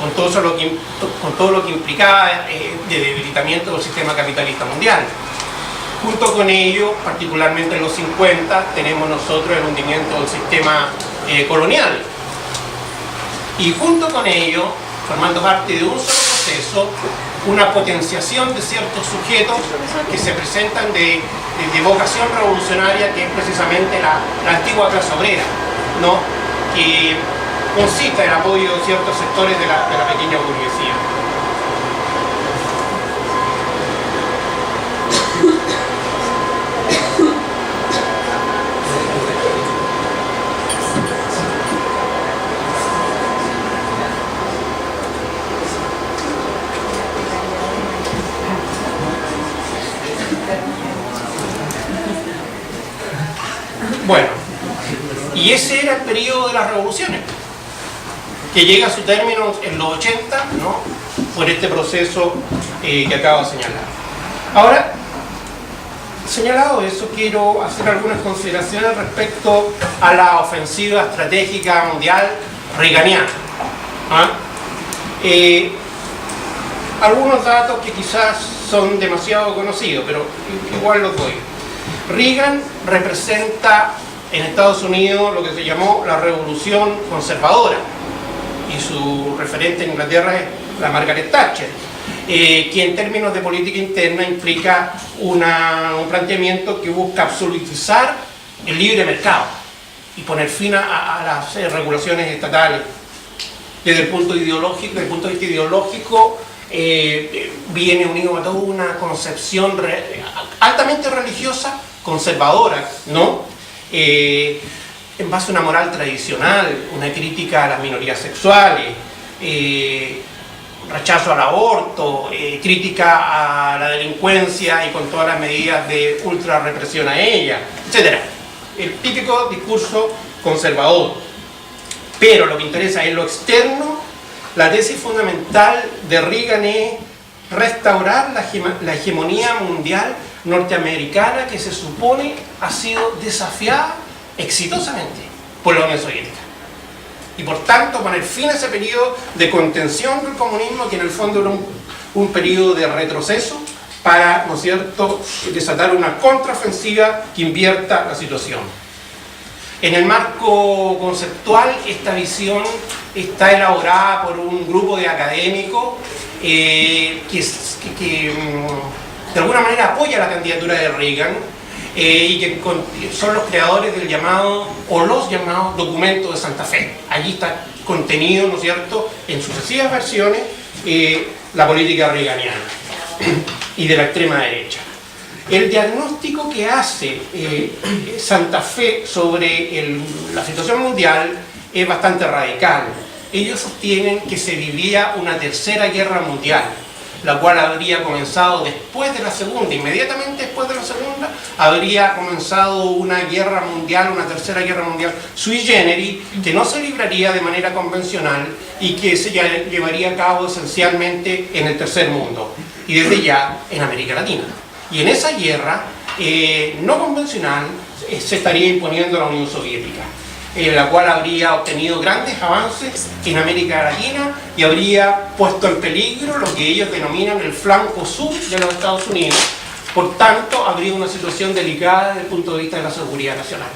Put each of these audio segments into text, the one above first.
con todo lo que implicaba de debilitamiento del sistema capitalista mundial. Junto con ello, particularmente en los 50, tenemos nosotros el hundimiento del sistema colonial. Y junto con ello, formando parte de un solo proceso, una potenciación de ciertos sujetos que se presentan de vocación revolucionaria, que es precisamente la antigua clase obrera, ¿no? Que concita el apoyo de ciertos sectores de la pequeña burguesía. Bueno, y ese era el periodo de las revoluciones, que llega a su término en los 80, ¿no? Por este proceso que acabo de señalar. Ahora, señalado eso, quiero hacer algunas consideraciones respecto a la ofensiva estratégica mundial reaganiana. Algunos datos que quizás son demasiado conocidos, pero igual los doy. Reagan representa en Estados Unidos lo que se llamó la revolución conservadora, y su referente en Inglaterra es la Margaret Thatcher, que en términos de política interna implica un planteamiento que busca absolutizar el libre mercado y poner fin a las regulaciones estatales. Desde el punto ideológico, viene unido a toda una concepción altamente religiosa, conservadora, ¿no? En base a una moral tradicional, una crítica a las minorías sexuales, rechazo al aborto, crítica a la delincuencia y con todas las medidas de ultra represión a ella, etc. El típico discurso conservador. Pero lo que interesa es lo externo. La tesis fundamental de Reagan es restaurar la hegemonía mundial norteamericana que se supone ha sido desafiada exitosamente por la Unión Soviética. Y por tanto poner fin a ese periodo de contención del comunismo, que en el fondo era un periodo de retroceso, para, ¿no es cierto?, desatar una contraofensiva que invierta la situación. En el marco conceptual, esta visión está elaborada por un grupo de académicos que de alguna manera apoya la candidatura de Reagan y que son los creadores del llamado, o los llamados, documentos de Santa Fe. Allí está contenido, ¿no es cierto?, en sucesivas versiones, la política reaganiana y de la extrema derecha. El diagnóstico que hace Santa Fe sobre la situación mundial es bastante radical. Ellos sostienen que se vivía una tercera guerra mundial, la cual habría comenzado después de la segunda, inmediatamente después de la segunda, habría comenzado una guerra mundial, una tercera guerra mundial sui generis, que no se libraría de manera convencional y que se llevaría a cabo esencialmente en el tercer mundo, y desde ya en América Latina. Y en esa guerra no convencional se estaría imponiendo la Unión Soviética, la cual habría obtenido grandes avances en América Latina y habría puesto en peligro lo que ellos denominan el flanco sur de los Estados Unidos. Por tanto, habría una situación delicada desde el punto de vista de la seguridad nacional.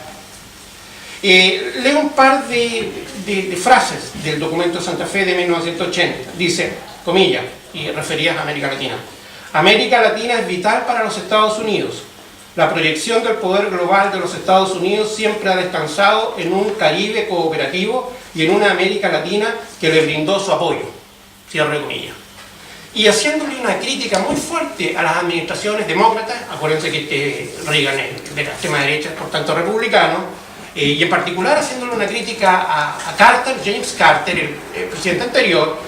Leo un par de frases del documento de Santa Fe de 1980. Dice, comillas, y referidas a América Latina: América Latina es vital para los Estados Unidos. La proyección del poder global de los Estados Unidos siempre ha descansado en un Caribe cooperativo y en una América Latina que le brindó su apoyo. Cierre comillas. Y haciéndole una crítica muy fuerte a las administraciones demócratas, acuérdense que Reagan es de la extrema derecha, por tanto republicano, y en particular haciéndole una crítica a Carter, James Carter, el presidente anterior,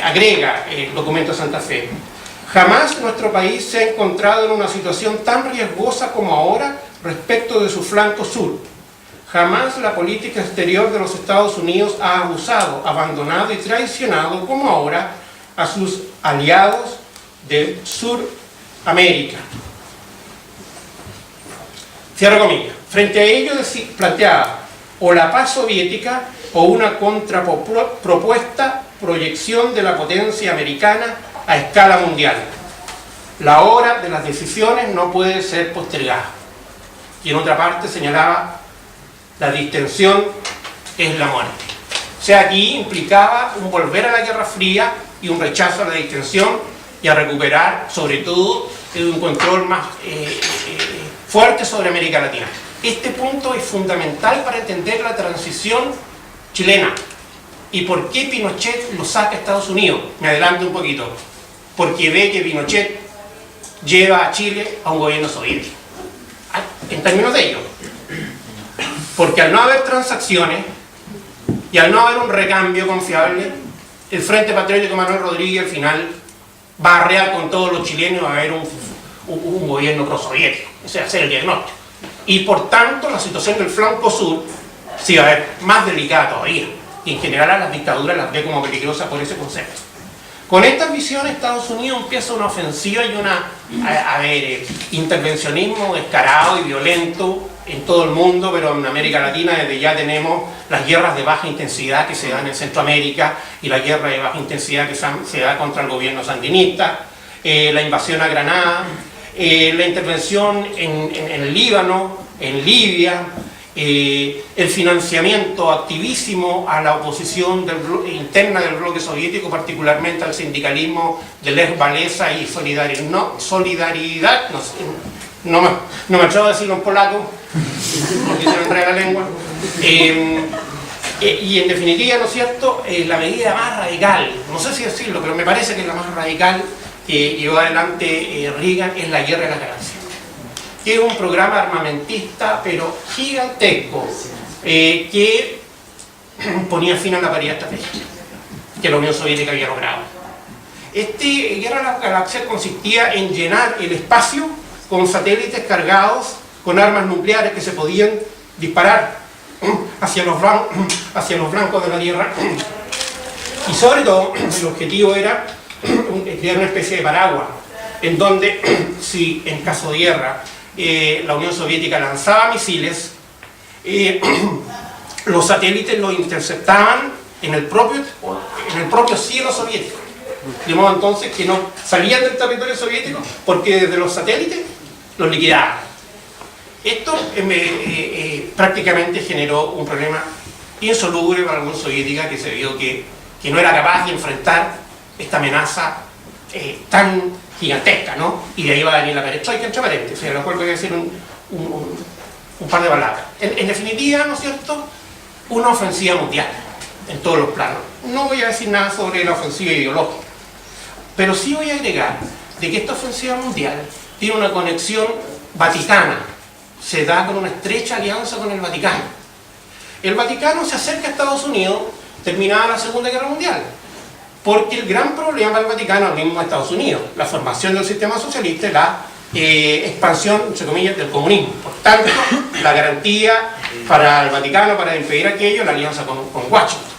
agrega el documento de Santa Fe: jamás nuestro país se ha encontrado en una situación tan riesgosa como ahora respecto de su flanco sur. Jamás la política exterior de los Estados Unidos ha abusado, abandonado y traicionado como ahora a sus aliados de Suramérica. Cierro comillas. Frente a ello planteaba: o la paz soviética o una contrapropuesta proyección de la potencia americana a escala mundial. La hora de las decisiones no puede ser postergada. Y en otra parte señalaba, la distensión es la muerte. O sea, aquí implicaba un volver a la Guerra Fría y un rechazo a la distensión y a recuperar, sobre todo, un control más fuerte sobre América Latina. Este punto es fundamental para entender la transición chilena y por qué Pinochet lo saca a Estados Unidos. Me adelanto un poquito. Porque ve que Pinochet lleva a Chile a un gobierno soviético. En términos de ello. Porque al no haber transacciones y al no haber un recambio confiable, el Frente Patriótico Manuel Rodríguez al final va a arrear con todos los chilenos y va a haber un gobierno prosoviético. Ese va a ser el diagnóstico. Y por tanto la situación del flanco sur se va a ver más delicada todavía. Y en general a las dictaduras las ve como peligrosas por ese concepto. Con estas visiones Estados Unidos empieza una ofensiva y intervencionismo descarado y violento en todo el mundo, pero en América Latina desde ya tenemos las guerras de baja intensidad que se dan en Centroamérica y la guerra de baja intensidad que se da contra el gobierno sandinista, la invasión a Granada, la intervención en el Líbano, en Libia, el financiamiento activísimo a la oposición interna del bloque soviético, particularmente al sindicalismo de Lech Walesa y Solidaridad, no me atrevo a decirlo en polaco, porque se me enreda la lengua, y en definitiva, ¿no es cierto?, la medida más radical, no sé si decirlo, pero me parece que es la más radical que llevó adelante Reagan, es la guerra de las ganancias, que es un programa armamentista pero gigantesco, que ponía fin a la paridad estratégica que la Unión Soviética había logrado. Guerra de las galaxias consistía en llenar el espacio con satélites cargados con armas nucleares que se podían disparar hacia los blancos de la Tierra, y sobre todo el objetivo era crear una especie de paraguas en donde, si en caso de guerra la Unión Soviética lanzaba misiles, los satélites los interceptaban en el propio cielo soviético, de modo entonces que no salían del territorio soviético porque desde los satélites los liquidaban. Esto prácticamente generó un problema insoluble para la Unión Soviética, que se vio que no era capaz de enfrentar esta amenaza tan gigantesca, ¿no? Y de ahí va a venir la perestroika, entre paréntesis, de lo cual voy a decir un par de palabras. En definitiva, ¿no es cierto?, una ofensiva mundial en todos los planos. No voy a decir nada sobre la ofensiva ideológica, pero sí voy a agregar de que esta ofensiva mundial tiene una conexión vaticana, se da con una estrecha alianza con el Vaticano. El Vaticano se acerca a Estados Unidos terminada la Segunda Guerra Mundial, porque el gran problema para el Vaticano, al mismo Estados Unidos, la formación del sistema socialista y la expansión, entre comillas, del comunismo. Por tanto, la garantía para el Vaticano para impedir aquello, la alianza con Washington.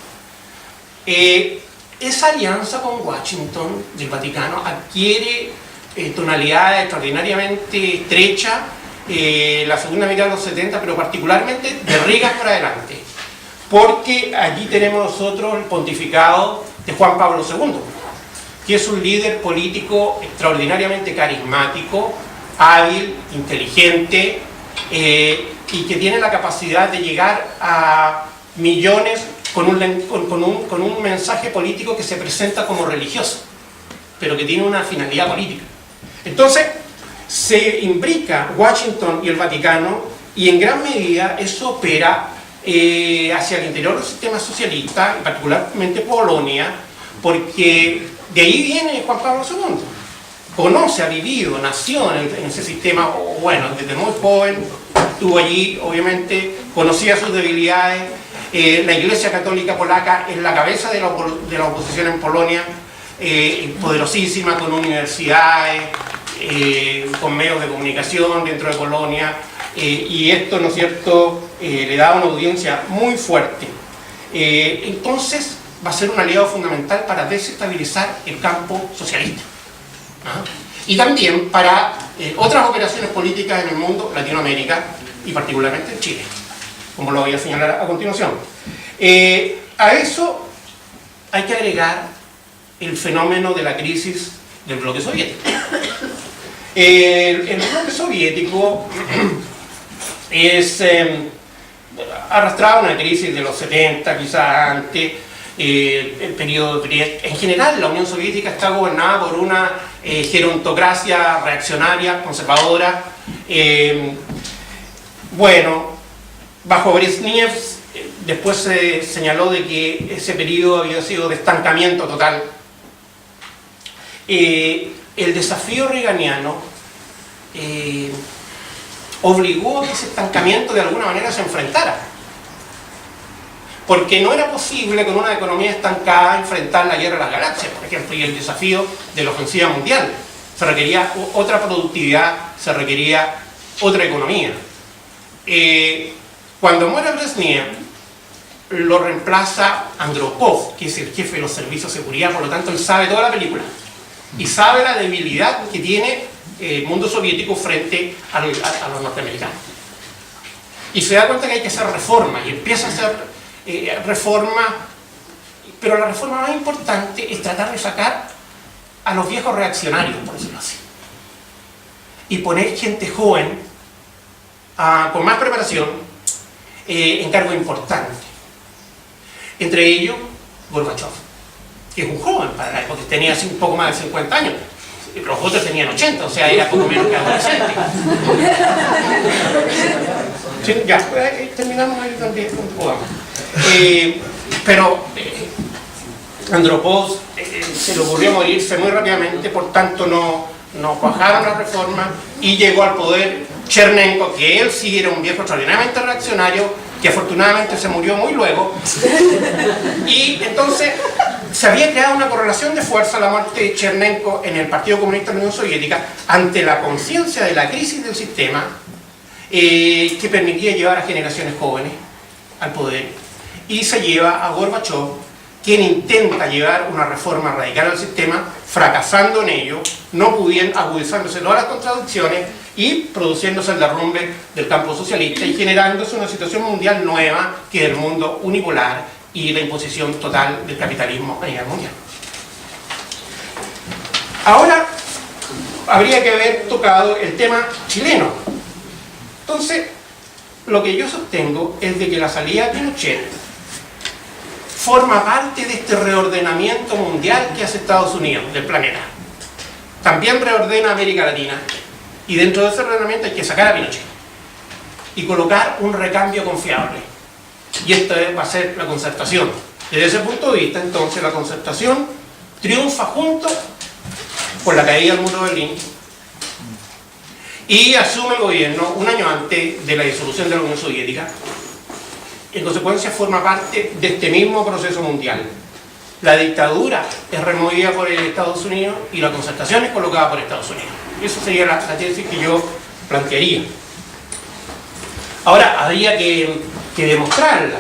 Esa alianza con Washington del Vaticano adquiere tonalidades extraordinariamente estrechas la segunda mitad de los 70, pero particularmente de Reagan para adelante, porque allí tenemos nosotros el pontificado de Juan Pablo II, que es un líder político extraordinariamente carismático, hábil, inteligente, y que tiene la capacidad de llegar a millones con un mensaje político que se presenta como religioso, pero que tiene una finalidad política. Entonces, se imbrica Washington y el Vaticano, y en gran medida eso opera hacia el interior del sistema socialista, y particularmente Polonia, porque de ahí viene Juan Pablo II. Conoce, ha vivido, nació en ese sistema, bueno, desde muy joven, estuvo allí, obviamente, conocía sus debilidades. La Iglesia Católica Polaca es la cabeza de la oposición en Polonia, poderosísima, con universidades, con medios de comunicación dentro de Polonia, y esto, ¿no es cierto?, le da una audiencia muy fuerte. Entonces va a ser un aliado fundamental para desestabilizar el campo socialista, y también para otras operaciones políticas en el mundo, Latinoamérica y particularmente en Chile. como lo voy a señalar a continuación. A eso hay que agregar el fenómeno de la crisis del bloque soviético. El bloque soviético es arrastraba una crisis de los 70, quizás antes, el periodo de Brezhnev. En general, la Unión Soviética está gobernada por una gerontocracia reaccionaria, conservadora. Bueno, bajo Brezhnev, después se señaló de que ese periodo había sido de estancamiento total. El desafío reaganiano obligó a que ese estancamiento de alguna manera se enfrentara, porque no era posible con una economía estancada enfrentar la guerra de las galaxias, por ejemplo, y el desafío de la ofensiva mundial. Se requería otra productividad, se requería otra economía. Cuando muere Brezhnev, lo reemplaza Andropov, que es el jefe de los servicios de seguridad, por lo tanto él sabe toda la película y sabe la debilidad que tiene el mundo soviético frente a los norteamericanos, y se da cuenta que hay que hacer reformas y empieza a hacer reformas, pero la reforma más importante es tratar de sacar a los viejos reaccionarios, por decirlo así, y poner gente joven con más preparación en cargos importantes, entre ellos Gorbachev, que es un joven para la época, tenía un poco más de 50 años. Los otros tenían 80, o sea, era poco menos que adolescente. Sí, ya, terminamos ahí también. Pero Andropov se le ocurrió morirse muy rápidamente, por tanto no cuajaron las reformas, y llegó al poder Chernenko, que él sí era un viejo extraordinariamente reaccionario, que afortunadamente se murió muy luego, y entonces se había creado una correlación de fuerza, la muerte de Chernenko en el Partido Comunista de la Unión Soviética, ante la conciencia de la crisis del sistema, que permitía llevar a generaciones jóvenes al poder, y se lleva a Gorbachev, quien intenta llevar una reforma radical al sistema, fracasando en ello, no pudiendo, agudizándose todas las contradicciones y produciéndose el derrumbe del campo socialista y generándose una situación mundial nueva, que es el mundo unipolar y la imposición total del capitalismo a nivel mundial. Ahora habría que haber tocado el tema chileno. Entonces, lo que yo sostengo es de que la salida de Pinochet forma parte de este reordenamiento mundial que hace Estados Unidos del planeta. También reordena América Latina, y dentro de ese reordenamiento hay que sacar a Pinochet y colocar un recambio confiable. Y esto va a ser la concertación. Desde ese punto de vista, entonces, la concertación triunfa junto con la caída del muro de Berlín y asume el gobierno un año antes de la disolución de la Unión Soviética. En consecuencia, forma parte de este mismo proceso mundial. La dictadura es removida por Estados Unidos y la concertación es colocada por Estados Unidos. Esa sería la tesis que yo plantearía. Ahora, habría que demostrarla,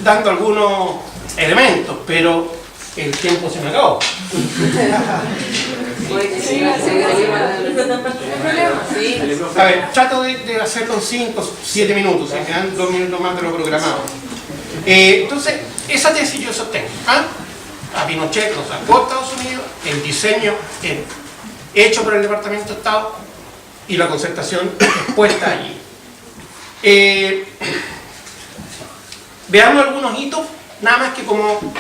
dando algunos elementos, pero el tiempo se me acabó. A ver, trato de hacerlo en 5 o 7 minutos, me dan 2 minutos más de lo programado. Entonces, esa tesis yo sostengo. A Pinochet lo sacó Estados Unidos, el diseño hecho por el Departamento de Estado y la concertación expuesta allí. Veamos algunos hitos, nada más que como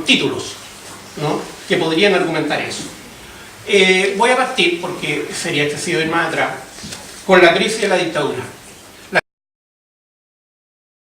títulos, ¿no?, que podrían argumentar eso. Voy a partir, porque sería excesivo ir más atrás, con la crisis de la dictadura.